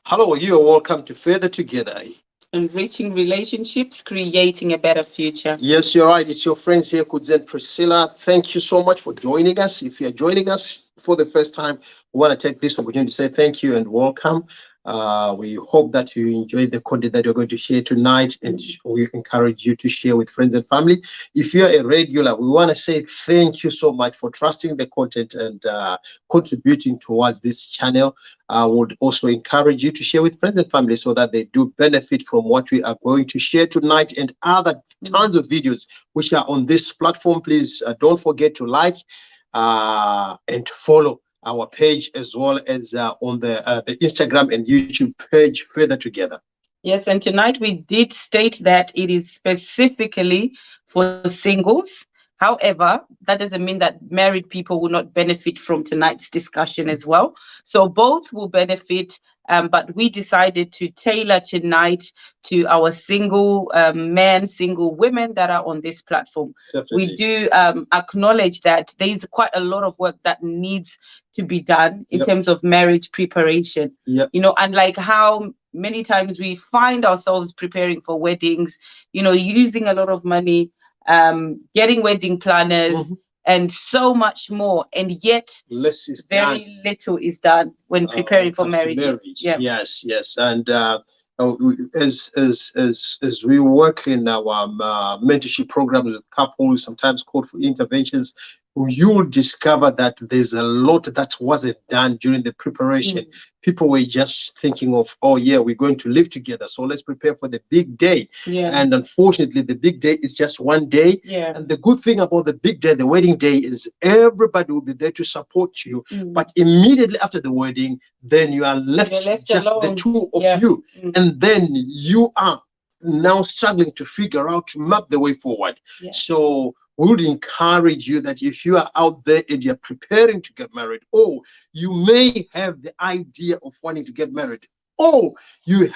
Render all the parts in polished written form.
Hello, you are welcome to Further Together. Enriching relationships, creating a better future. Yes, you're right. It's your friends here, Kudzie and Priscilla. Thank you so much for joining us. If you're joining us for the first time, we want to take this opportunity to say thank you and welcome. We hope that you enjoy the content that you're going to share tonight, and we encourage you to share with friends and family. If you're a regular, we want to say thank you so much for trusting the content and contributing towards this channel. I would also encourage you to share with friends and family so that they do benefit from what we are going to share tonight and other tons of videos which are on this platform. Please don't forget to like and follow our page, as well as on the Instagram and YouTube page, Further Together. Yes, and tonight we did state that it is specifically for singles. However, that doesn't mean that married people will not benefit from tonight's discussion as well. So both will benefit, but we decided to tailor tonight to our single men, single women that are on this platform. Definitely. We do acknowledge that there is quite a lot of work that needs to be done in terms of marriage preparation. And like how many times we find ourselves preparing for weddings, using a lot of money, getting wedding planners, and so much more, and yet less is very done. Little is done when preparing for marriage. Yes, and as we work in our mentorship programs with couples, sometimes called for interventions, you will discover that there's a lot that wasn't done during the preparation. People were just thinking of, oh yeah, we're going to live together, so let's prepare for the big day. And unfortunately, the big day is just one day. And the good thing about the big day, the wedding day, is everybody will be there to support you. But immediately after the wedding, then you are left just alone. The two of you, and then you are now struggling to figure out, to map the way forward. So we would encourage you that if you are out there and you're preparing to get married, or you may have the idea of wanting to get married, or you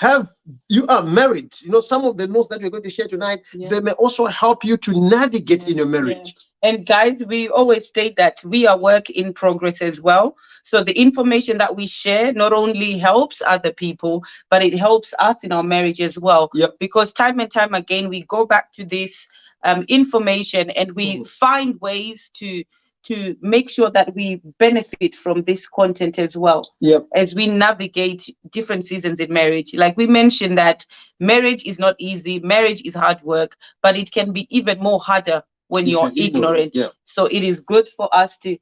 are married, some of the notes that we're going to share tonight, they may also help you to navigate in your marriage. And guys, we always state that we are work in progress as well. So the information that we share not only helps other people, but it helps us in our marriage as well. Because time and time again, we go back to this information, and we find ways to make sure that we benefit from this content as well, as we navigate different seasons in marriage. Like we mentioned, that marriage is not easy, marriage is hard work, but it can be even more harder when you're ignorant. So it is good for us to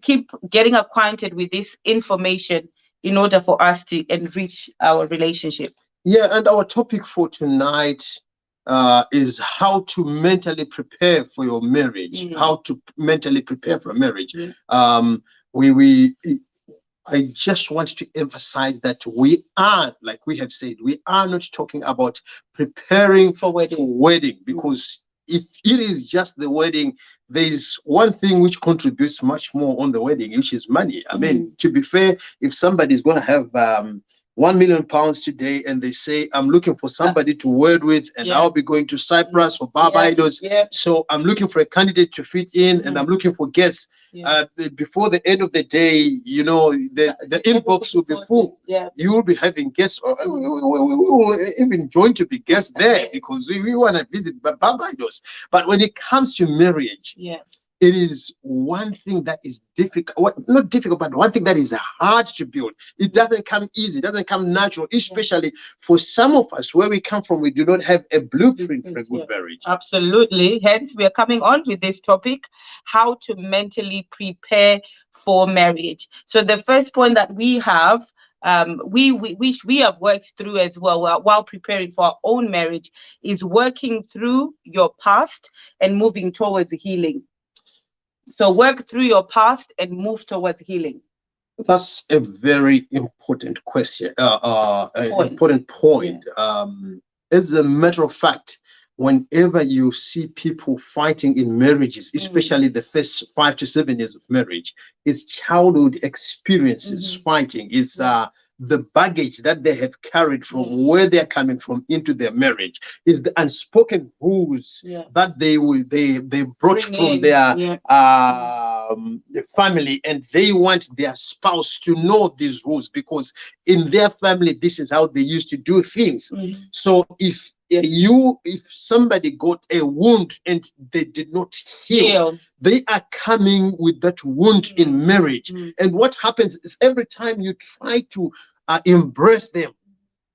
keep getting acquainted with this information in order for us to enrich our relationship. And our topic for tonight is how to mentally prepare for your marriage. How to mentally prepare for marriage. I just want to emphasize that we are, like we have said, we are not talking about preparing for wedding, because if it is just the wedding, there is one thing which contributes much more on the wedding, which is money. I mean, to be fair, if somebody is going to have £1 million today, and they say, I'm looking for somebody to wed with, and I'll be going to Cyprus or Barbados, so I'm looking for a candidate to fit in, and I'm looking for guests. Before the end of the day, the inbox will be full. You will be having guests. We will even join to be guests there, because we want to visit Barbados. But when it comes to marriage, it is one thing that is difficult, not difficult, but one thing that is hard to build. It doesn't come easy, it doesn't come natural, especially for some of us, where we come from, we do not have a blueprint for a good marriage. Absolutely. Hence, we are coming on with this topic, how to mentally prepare for marriage. So the first point that we have, we have worked through as well while preparing for our own marriage, is working through your past and moving towards healing. So work through your past and move towards healing. That's a very important question, important point. As a matter of fact, whenever you see people fighting in marriages, especially the first 5 to 7 years of marriage, it's childhood experiences fighting. It's the baggage that they have carried from where they're coming from into their marriage, is the unspoken rules that they brought from their the family, and they want their spouse to know these rules, because in their family this is how they used to do things. So if somebody got a wound and they did not heal, they are coming with that wound in marriage. And what happens is, every time you try to embrace them,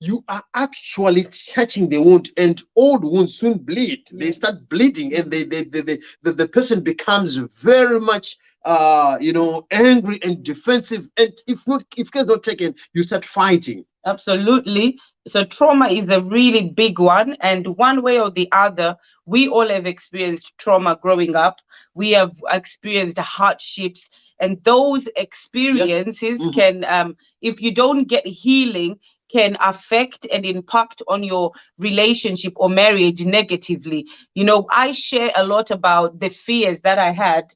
you are actually touching the wound, and old wounds soon bleed. They start bleeding, and the person becomes very much angry and defensive, and if care is not taken, you start fighting. Absolutely. So trauma is a really big one, and one way or the other, we all have experienced trauma growing up. We have experienced hardships, and those experiences can, if you don't get healing, can affect and impact on your relationship or marriage negatively. I share a lot about the fears that I had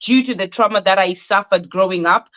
due to the trauma that I suffered growing up,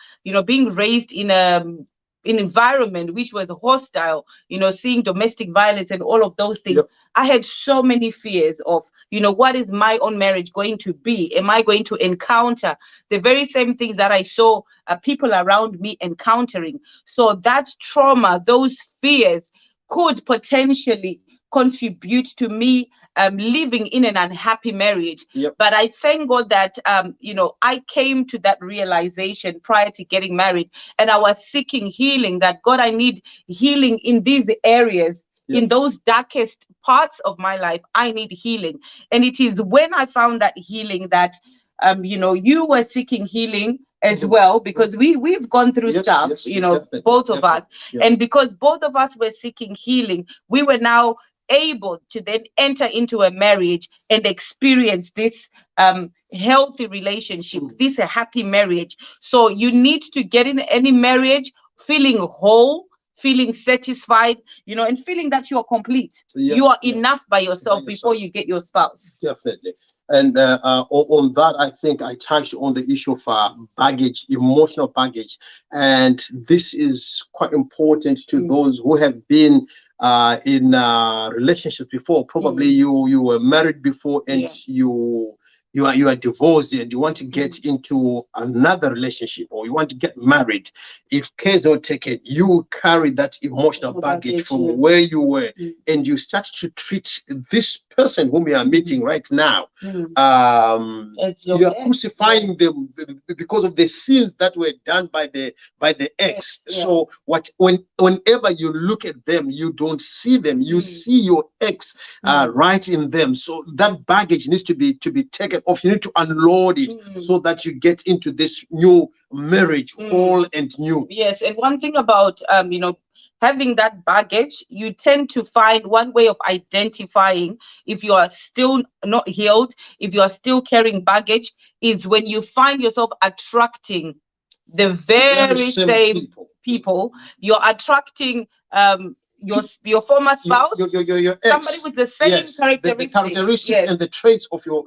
being raised in an environment which was hostile, seeing domestic violence and all of those things. I had so many fears of, what is my own marriage going to be? Am I going to encounter the very same things that I saw people around me encountering? So that trauma, those fears could potentially contribute to me living in an unhappy marriage. But I thank God that I came to that realization prior to getting married, and I was seeking healing, that God, I need healing in these areas. In those darkest parts of my life, I need healing. And it is when I found that healing that you were seeking healing as well, because we've gone through stuff, both of us. And because both of us were seeking healing, we were now able to then enter into a marriage and experience this healthy relationship, this a happy marriage. So you need to get in any marriage feeling whole, feeling satisfied, and feeling that you are complete. You are enough by yourself before you get your spouse. Definitely. And on that, I think I touched on the issue of baggage, emotional baggage. And this is quite important to those who have been in relationships before. Probably you were married before, and you are divorced and you want to get into another relationship, or you want to get married. If care is not taken, you carry that emotional baggage from where you were, and you start to treat this person whom you are meeting right now, you are crucifying them because of the sins that were done by the ex. So whenever you look at them, you don't see them, you see your ex right in them. So that baggage needs to be taken off. You need to unload it so that you get into this new marriage whole and new. Yes. And one thing about having that baggage, you tend to find one way of identifying if you are still not healed, if you are still carrying baggage, is when you find yourself attracting the very same people. You're attracting your former spouse, your ex, somebody with the same characteristics, the characteristics and the traits of your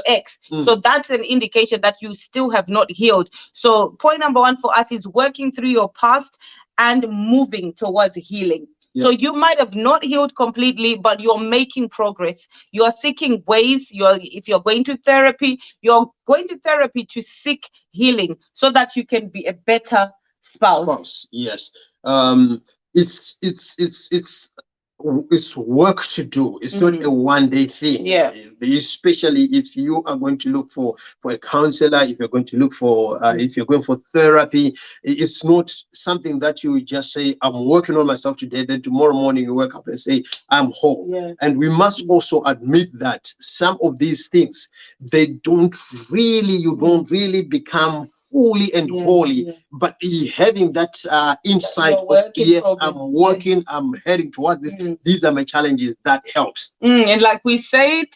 ex. So that's an indication that you still have not healed. So point number one for us is working through your past and moving towards healing. So you might have not healed completely, but you're making progress. You are seeking ways. If you're going to therapy, you're going to therapy to seek healing so that you can be a better spouse. Yes. It's work to do. It's not a one-day thing. Especially if you are going to look for a counselor, if you're going to look for if you're going for therapy, it's not something that you just say, I'm working on myself today, then tomorrow morning you wake up and say, I'm whole. And we must also admit that some of these things, you don't really become fully and wholly, but having that insight of, yes, I'm working, I'm heading towards this, these are my challenges, that helps. And like we said,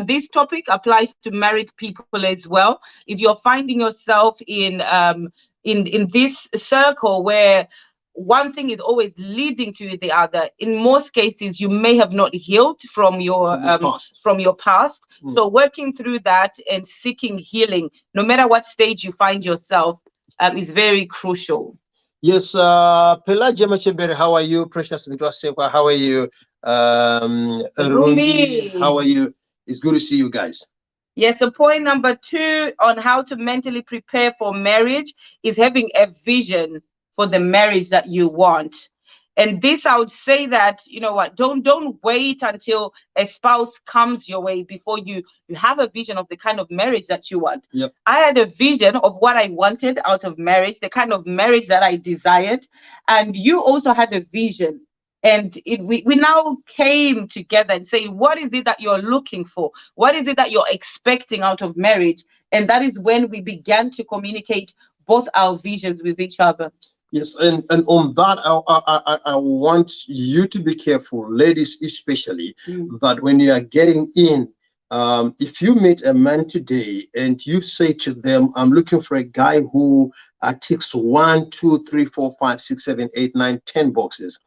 this topic applies to married people as well. If you're finding yourself in this circle where one thing is always leading to the other, in most cases you may have not healed from your past. So working through that and seeking healing, no matter what stage you find yourself, is very crucial. Yes, Pelagia Machebere, how are you? Precious Mitwa Sekwa, how are you? Rumbi, how are you? It's good to see you guys. Yes, so point number 2 on how to mentally prepare for marriage is having a vision for the marriage that you want. And this, I would say that, you know what, don't wait until a spouse comes your way before you have a vision of the kind of marriage that you want. Yep. I had a vision of what I wanted out of marriage, the kind of marriage that I desired, and you also had a vision. And we now came together and say, what is it that you're looking for? What is it that you're expecting out of marriage? And that is when we began to communicate both our visions with each other. Yes, and on that, I want you to be careful, ladies especially, that when you are getting in, if you meet a man today and you say to them, I'm looking for a guy who ticks 1, 2, 3, 4, 5, 6, 7, 8, 9, 10 boxes,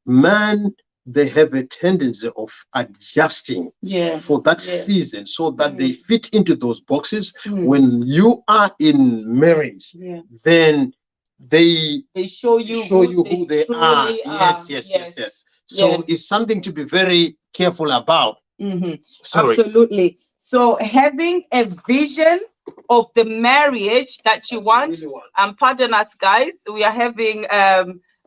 man, they have a tendency of adjusting for that season so that they fit into those boxes. When you are in marriage, then they show you who they are. Yes. So it's something to be very careful about. Absolutely. So having a vision of the marriage that you want, and pardon us guys, we are having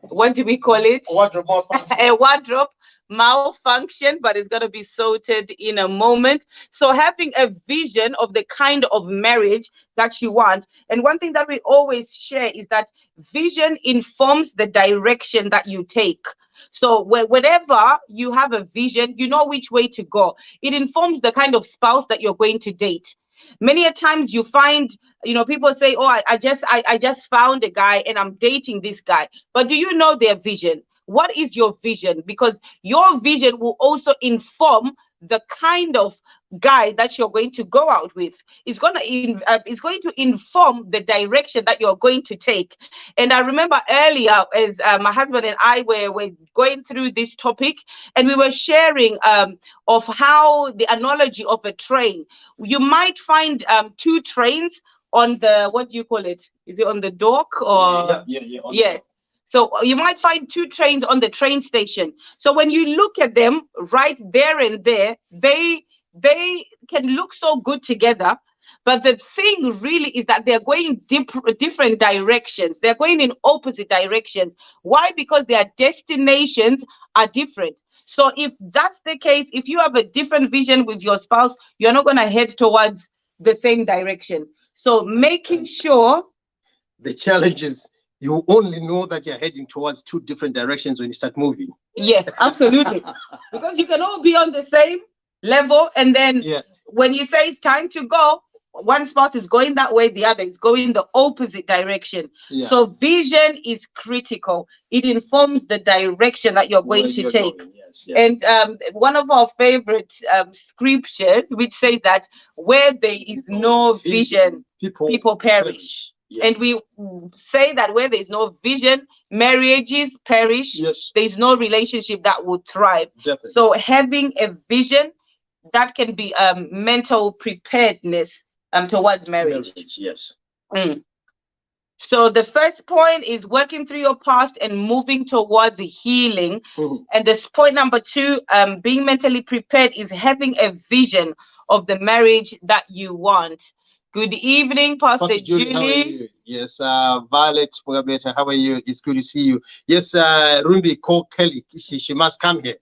what do we call it? A wardrobe malfunction, but it's going to be sorted in a moment. So having a vision of the kind of marriage that you want. And one thing that we always share is that vision informs the direction that you take. So whenever you have a vision, you know which way to go. It informs the kind of spouse that you're going to date. Many a times you find, people say, oh, I just found a guy and I'm dating this guy. But do you know their vision? What is your vision? Because your vision will also inform the kind of guy that you're going to go out with. It's going to inform the direction that you're going to take. And I remember earlier, as my husband and I were going through this topic, and we were sharing of how the analogy of a train. You might find 2 trains on the, what do you call it? Is it on the dock or? Yeah. So you might find 2 trains on the train station. So when you look at them right there and there, they can look so good together. But the thing really is that they're going different directions. They're going in opposite directions. Why? Because their destinations are different. So if that's the case, if you have a different vision with your spouse, you're not going to head towards the same direction. So making sure. The challenge is you only know that you're heading towards 2 different directions when you start moving. Yeah, absolutely. Because you can all be on the same level, and then when you say it's time to go, one spouse is going that way, the other is going the opposite direction. So vision is critical. It informs the direction that you're going to take. And one of our favorite scriptures, which says that where there is no vision, people perish. And we say that where there is no vision, marriages perish. There is no relationship that will thrive. So having a vision, that can be mental preparedness towards marriage. So the first point is working through your past and moving towards healing. And this point number 2, being mentally prepared, is having a vision of the marriage that you want. Good evening, Pastor Julie. How are you? Yes, Violet, how are you? It's good to see you. Yes, Rumbi, call Kelly. She must come here.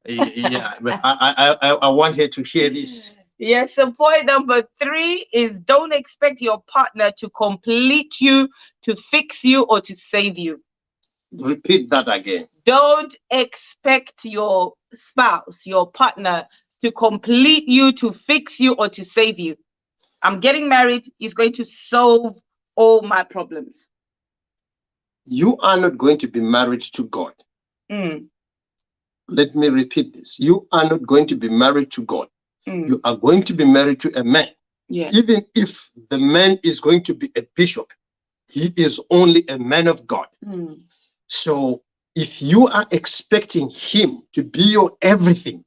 Yeah, I want her to hear this. Yes, so point number 3 is don't expect your partner to complete you, to fix you, or to save you. Repeat that again. Don't expect your spouse, your partner, to complete you, to fix you, or to save you. I'm getting married, he's going to solve all my problems. You are not going to be married to God. Let me repeat this. You are not going to be married to God. You are going to be married to a man. Even if the man is going to be a bishop, he is only a man of God. So if you are expecting him to be your everything,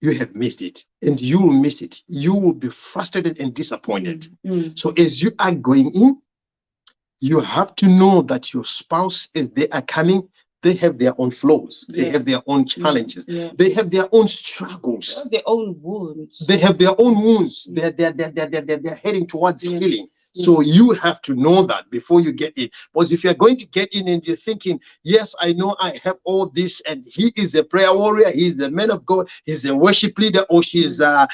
you have missed it, and you will miss it. You will be frustrated and disappointed. So as you are going in, you have to know that your spouse, as they are coming, they have their own flaws, they have their own challenges, they have their own struggles, their own wounds. They have their own wounds. They're heading towards healing. So you have to know that before you get in. Because if you're going to get in and you're thinking, yes, I know I have all this, and he is a prayer warrior, he's a man of God, he's a worship leader, or she's a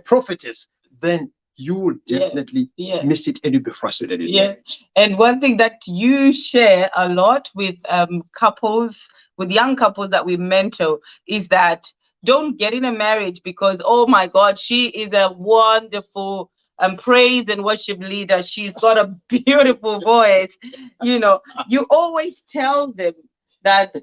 prophetess, then you will definitely miss it and you'll be frustrated. And one thing that you share a lot with couples, with young couples that we mentor, is that don't get in a marriage because, oh my God, she is a wonderful praise and worship leader. She's got a beautiful voice. You know, you always tell them that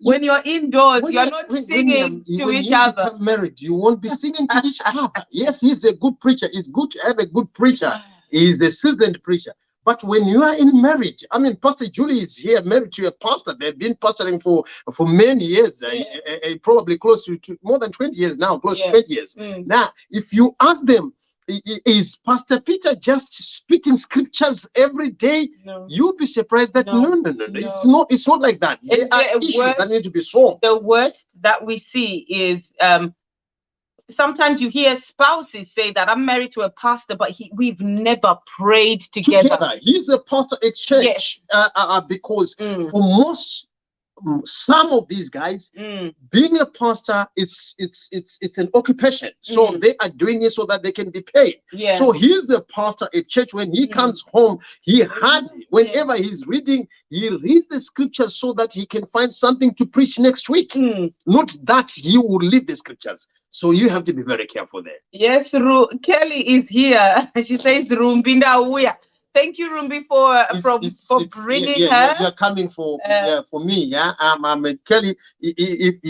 when you're indoors, you're not singing to each other. When you married, you won't be singing to each other. Yes, he's a good preacher. It's good to have a good preacher. He's a seasoned preacher. But when you are in marriage, I mean, Pastor Julie is here, married to a pastor. They've been pastoring for many years, probably close to more than 20 years now, close to 20 years. Now, if you ask them, is Pastor Peter just spitting scriptures every day? No. You'll be surprised that no. It's not like that. There are issues that need to be solved. The worst that we see is sometimes you hear spouses say that I'm married to a pastor, but we've never prayed together. He's a pastor at church, because for some of these guys, being a pastor, it's an occupation. So they are doing it so that they can be paid. So he's a pastor at church. When he comes home, whenever he's reading, he reads the scriptures so that he can find something to preach next week. Not that he will leave the scriptures. So you have to be very careful there. Yes, Kelly is here. She says, Rumbinda Uya. Thank you, Rumbi, for bringing her. You're coming for me. I'm Kelly.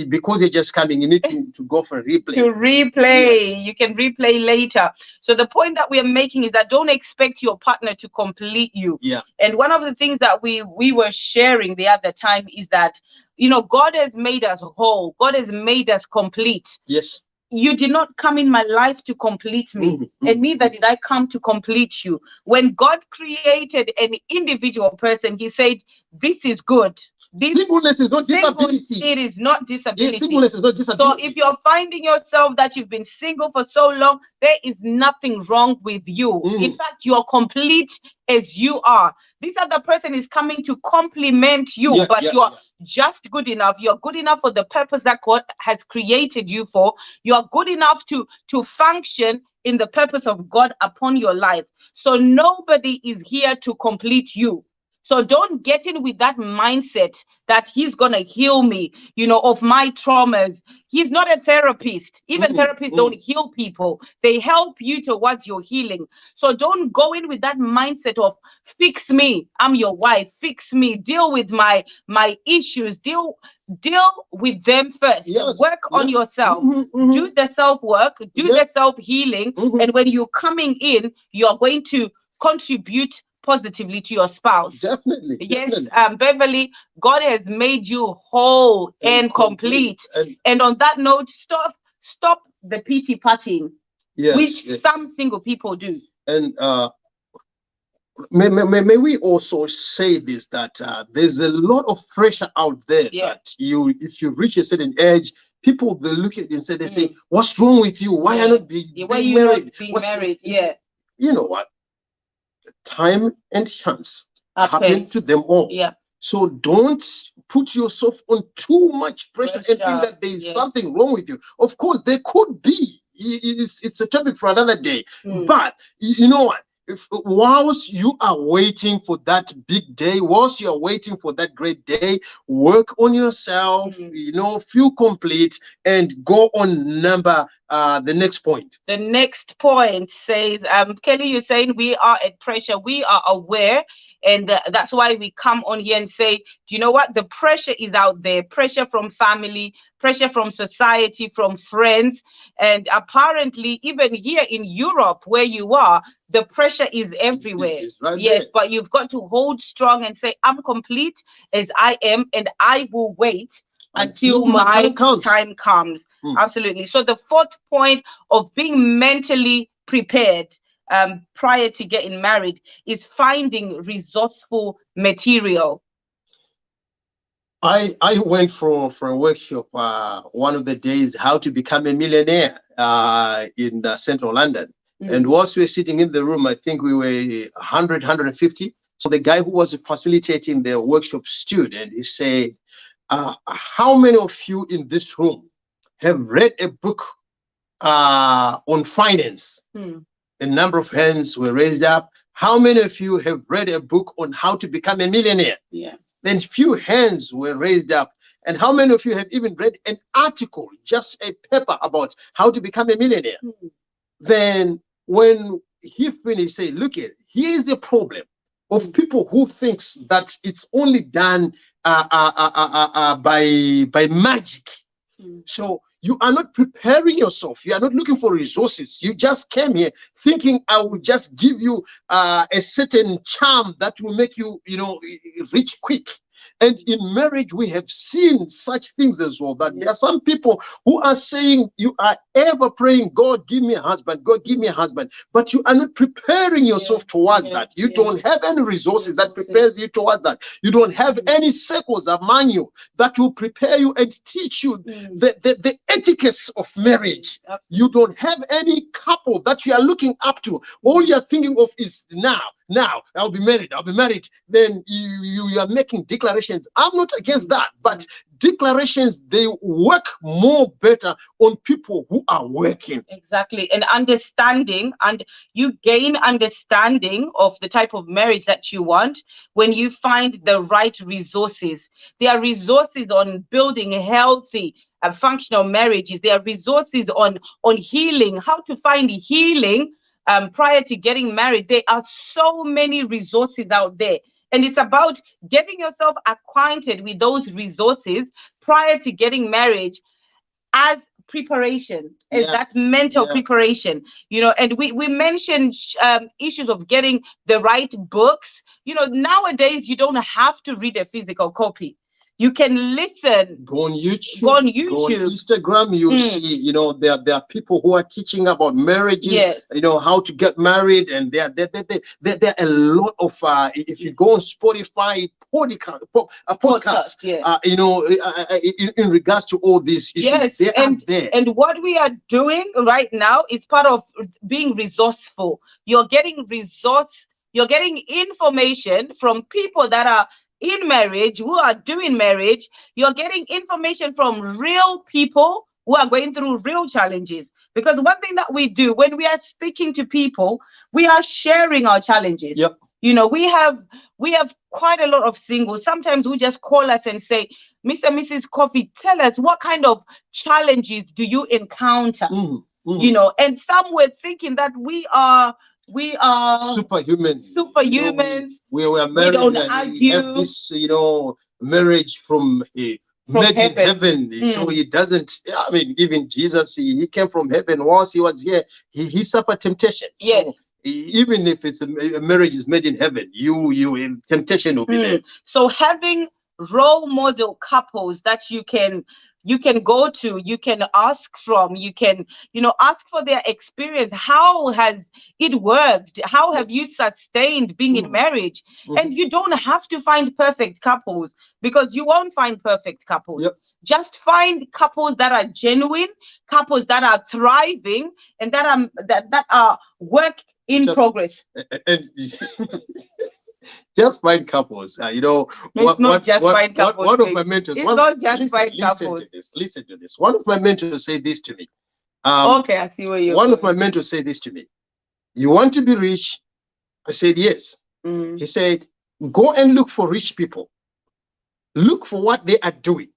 Because you're just coming, you need to go for a replay. Yes. You can replay later. So the point that we are making is that don't expect your partner to complete you. And one of the things that we were sharing the other time is that, you know, God has made us whole. God has made us complete. Yes. You did not come in my life to complete me, and neither did I come to complete you. When God created an individual person, he said, this is good. Singleness is not disability. It is not disability. Singleness is not disability. So if you're finding yourself that you've been single for so long, there is nothing wrong with you. In fact, you are complete as you are. This other person is coming to complement you, but you are just good enough. You're good enough for the purpose that God has created you for. You are good enough to function in the purpose of God upon your life. So nobody is here to complete you. So don't get in with that mindset that he's going to heal me, you know, of my traumas. He's not a therapist. Even therapists don't heal people. They help you towards your healing. So don't go in with that mindset of fix me. I'm your wife. Fix me. Deal with my issues. Deal with them first. Work on yourself. Do the self-work. Do the self-healing. And when you're coming in, you're going to contribute positively to your spouse. Definitely. Yes, Beverly, God has made you whole and complete. And on that note, stop the pity partying, which some single people do. And may we also say this, that there's a lot of pressure out there that if you reach a certain age, people, they look at you and say, what's wrong with you? Why are you not being married? You know what? Time and chance happen to them all. So don't put yourself on too much pressure and think that there is something wrong with you. Of course, there could be. It's a topic for another day. But you know what? Whilst you are waiting for that big day, whilst you are waiting for that great day, work on yourself, you know, feel complete, and go on the next point. The next point says, Kelly, you're saying we are at pressure. We are aware. And that's why we come on here and say, do you know what? The pressure is out there. Pressure from family, pressure from society, from friends. And apparently, even here in Europe, where you are, the pressure is everywhere. Yes, but you've got to hold strong and say, I'm complete as I am, and I will wait until my time comes. Absolutely. So the fourth point of being mentally prepared prior to getting married is finding resourceful material. I went for a workshop one of the days, how to become a millionaire, in central London. And whilst we were sitting in the room, I think we were 150. So the guy who was facilitating the workshop stood and he said, how many of you in this room have read a book on finance? A number of hands were raised up. How many of you have read a book on how to become a millionaire? Yeah. Then few hands were raised up. And how many of you have even read an article, just a paper about how to become a millionaire? Then when he finished, say, look, here's a problem of people who thinks that it's only done by magic. So you are not preparing yourself. You are not looking for resources. You just came here thinking I will just give you a certain charm that will make you, rich quick. And in marriage, we have seen such things as well, that there are some people who are saying you are ever praying, God, give me a husband, God, give me a husband, but you are not preparing yourself towards that. You don't have any resources that prepares you towards that. You don't have any circles among you that will prepare you and teach you the etiquettes of marriage. You don't have any couple that you are looking up to. All you are thinking of is now I'll be married. Then you are making declarations. I'm not against that, but declarations, they work more better on people who are working. Exactly. And understanding, and you gain understanding of the type of marriage that you want when you find the right resources. There are resources on building healthy and functional marriages. There are resources on healing, how to find healing prior to getting married. There are so many resources out there. And it's about getting yourself acquainted with those resources prior to getting married as preparation, as that mental preparation, and we mentioned issues of getting the right books. Nowadays, you don't have to read a physical copy. You can listen. Go on YouTube. Go on Instagram. You see, there are people who are teaching about marriages. How to get married, and there are a lot of. If you go on Spotify, podcast. In regards to all these issues, they are there. And what we are doing right now is part of being resourceful. You're getting information from people that are in marriage, who are doing marriage. You're getting information from real people who are going through real challenges. Because one thing that we do when we are speaking to people, we are sharing our challenges. We have quite a lot of singles. Sometimes we just call us and say, Mr. and Mrs. Coffee, tell us, what kind of challenges do you encounter? And some were thinking that we are superhumans. We were married. We don't argue. We have this, marriage from heaven. So he doesn't. Even Jesus, he came from heaven. Once he was here, he suffered temptation. So even if it's a marriage is made in heaven, you temptation will be there. So having role model couples that you can go to, you can ask from, you can ask for their experience. How has it worked? How have you sustained being in marriage? And you don't have to find perfect couples, because you won't find perfect couples. Just find couples that are genuine, couples that are thriving, and that are work in progress. And just find couples. It's not just find couples. One of my mentors. It's not just find couples. Listen to this. One of my mentors said this to me. Okay, I see where you're One of my mentors said this to me. You want to be rich? I said yes. He said, go and look for rich people. Look for what they are doing,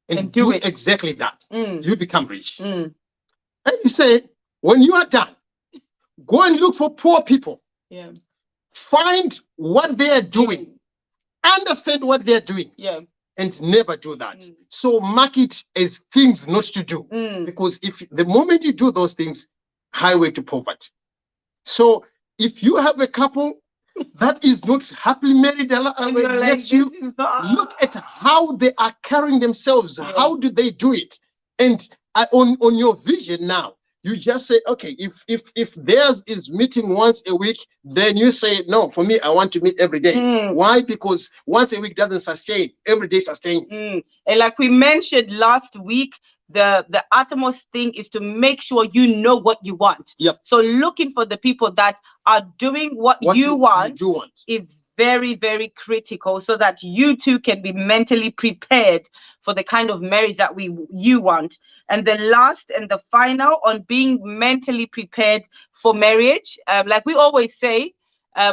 and do exactly that. You become rich. And he said, when you are done, go and look for poor people. Find what they are doing, understand what they are doing, and never do that. So mark it as things not to do, because if the moment you do those things, highway to poverty. So if you have a couple that is not happily married, look at how they are carrying themselves. How do they do it? And on your vision now, You just say, okay, if theirs is meeting once a week, then you say, no, for me, I want to meet every day. Why? Because once a week doesn't sustain, every day sustains. And like we mentioned last week, the utmost thing is to make sure you know what you want. Yep. So looking for the people that are doing what you want is very, very critical, so that you too can be mentally prepared for the kind of marriage that you want. And the last and the final on being mentally prepared for marriage, like we always say,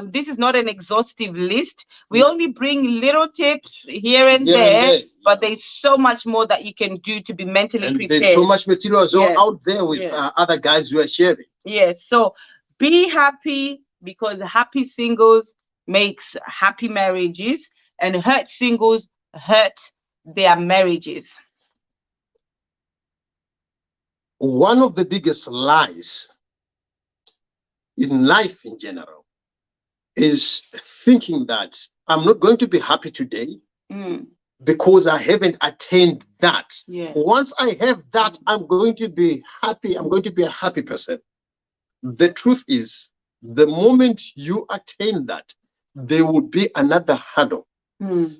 this is not an exhaustive list. We only bring little tips here and there, but there's so much more that you can do to be mentally prepared. There's so much material as well out there with other guys who are sharing. Yes. So be happy, because happy singles makes happy marriages, and hurt singles hurt their marriages. One of the biggest lies in life in general is thinking that I'm not going to be happy today because I haven't attained that. Once I have that, I'm going to be happy. I'm going to be a happy person. The truth is, the moment you attain that, there will be another hurdle.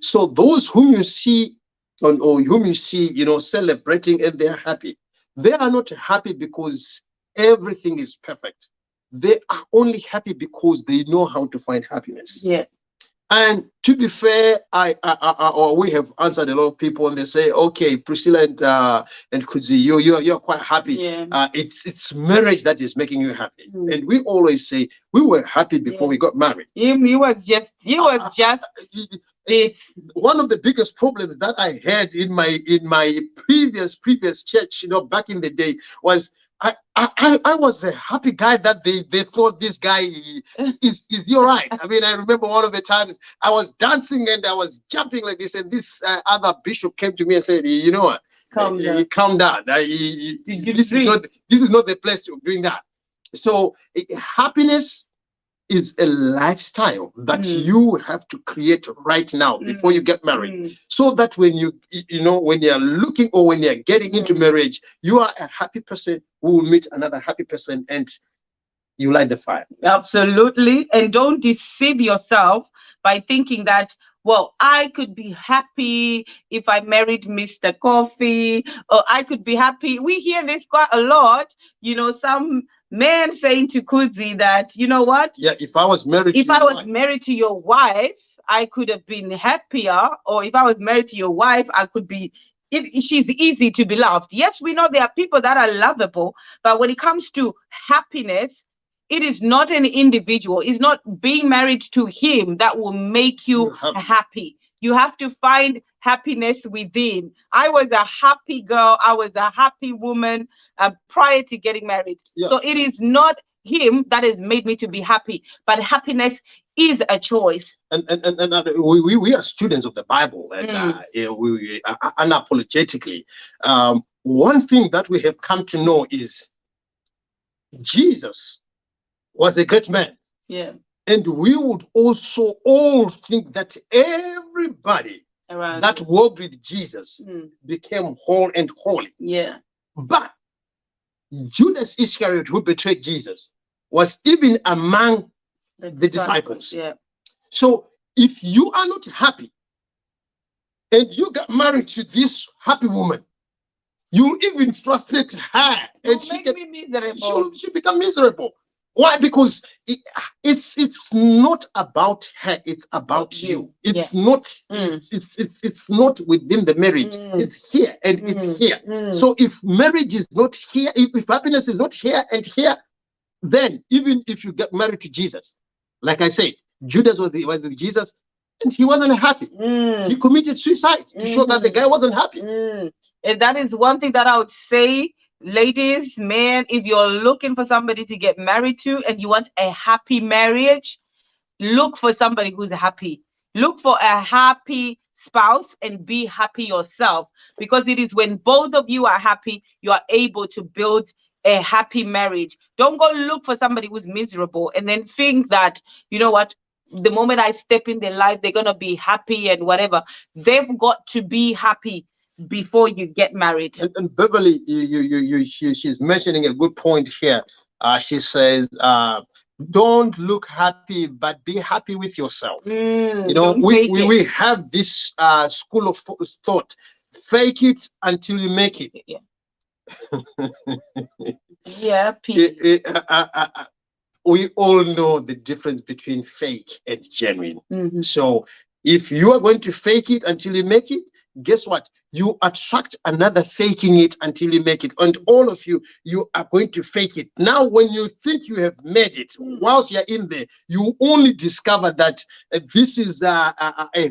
So those whom you see or whom you see, celebrating and they're happy, they are not happy because everything is perfect. They are only happy because they know how to find happiness. And to be fair, we have answered a lot of people, and they say, okay, Priscilla and Kudzie, you're quite happy. It's marriage that is making you happy. And we always say we were happy before we got married. You was just this. One of the biggest problems that I had in my previous church, back in the day, was I was a happy guy that they thought this guy is you're right. I mean, I remember one of the times I was dancing and I was jumping like this, and this other bishop came to me and said, you know what, calm down. This is not the place of doing that. So happiness is a lifestyle that you have to create right now before you get married, so that when when you're looking or when you're getting into marriage, you are a happy person who will meet another happy person, and you light the fire. Absolutely. And don't deceive yourself by thinking that, well, I could be happy if I married Mr. Coffee, or I could be happy. We hear this quite a lot, some man saying to Kudzie that, you know what? Yeah, if I was married to your wife, I could have been happier. Or if I was married to your wife, I could be. She's easy to be loved. Yes, we know there are people that are lovable, but when it comes to happiness, it is not an individual. It's not being married to him that will make you happy. You have to find happiness within. I was a happy girl. I was a happy woman prior to getting married. So it is not him that has made me to be happy, but happiness is a choice. And we are students of the Bible, and we unapologetically. One thing that we have come to know is Jesus was a great man. And we would also all think that everybody that walked with Jesus became whole and holy. But Judas Iscariot, who betrayed Jesus, was even among the disciples. So if you are not happy and you get married to this happy woman, you even frustrate her, and she become miserable. Why? Because it's not about her, it's about you. It's not it's not within the marriage. It's here and it's here. So if marriage is not here, if happiness is not here and here, then even if you get married to Jesus, like I said, Judas was with Jesus and he wasn't happy. He committed suicide to show that the guy wasn't happy. And that is one thing that I would say, ladies, men, if you're looking for somebody to get married to and you want a happy marriage, look for somebody who's happy. Look for a happy spouse and be happy yourself, because it is when both of you are happy, you are able to build a happy marriage. Don't go look for somebody who's miserable and then think that, you know what, the moment I step in their life, they're going to be happy and whatever. They've got to be happy. before you get married. And Beverly, she's mentioning a good point here. She says, don't look happy, but be happy with yourself. You know, we have this school of thought: fake it until you make it. Yeah. Yeah. We all know the difference between fake and genuine. So if you are going to fake it until you make it, guess what? You attract another faking it until you make it. And all of you are going to fake it. Now, when you think you have made it, whilst you're in there, you only discover that this is a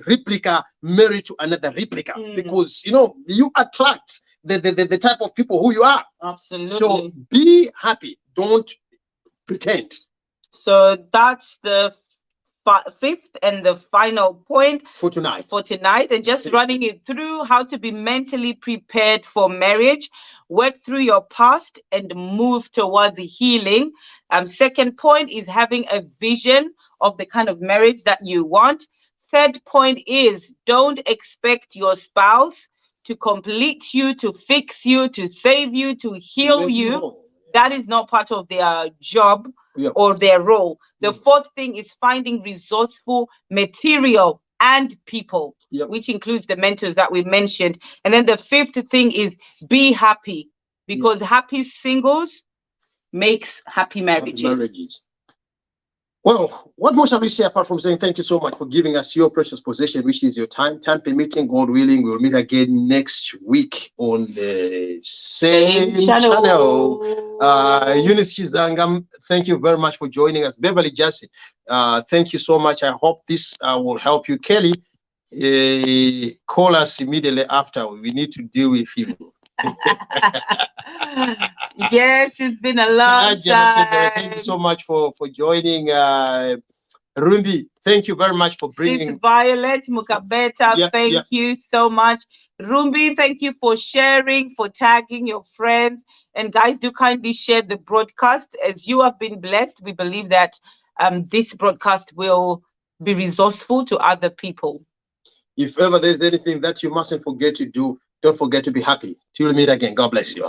replica married to another replica. Because, you know, you attract the type of people who you are. Absolutely. So be happy. Don't pretend. So that's the fifth and the final point for tonight. And just running it through: how to be mentally prepared for marriage, work through your past and move towards healing. Second point is having a vision of the kind of marriage that you want. Third point is don't expect your spouse to complete you, to fix you, to save you, to heal you. That is not part of their job or their role. The fourth thing is finding resourceful material and people, which includes the mentors that we mentioned. And then the fifth thing is be happy, because happy singles makes happy marriages. Well, what more shall we say apart from saying thank you so much for giving us your precious possession, which is your time. Time permitting, God willing, we'll meet again next week on the same channel. Eunice Chizangam, thank you very much for joining us. Beverly Jassy, thank you so much. I hope this will help you. Kelly, call us immediately after. We need to deal with you. Yes, it's been a long time. Thank you so much for joining. Rumbi, thank you very much for bringing. Sis Violet Mukabeta, thank you so much. Rumbi, thank you for sharing, for tagging your friends. And guys, do kindly share the broadcast. As you have been blessed, we believe that this broadcast will be resourceful to other people. If ever there's anything that you mustn't forget to do, don't forget to be happy. Till we meet again. God bless you.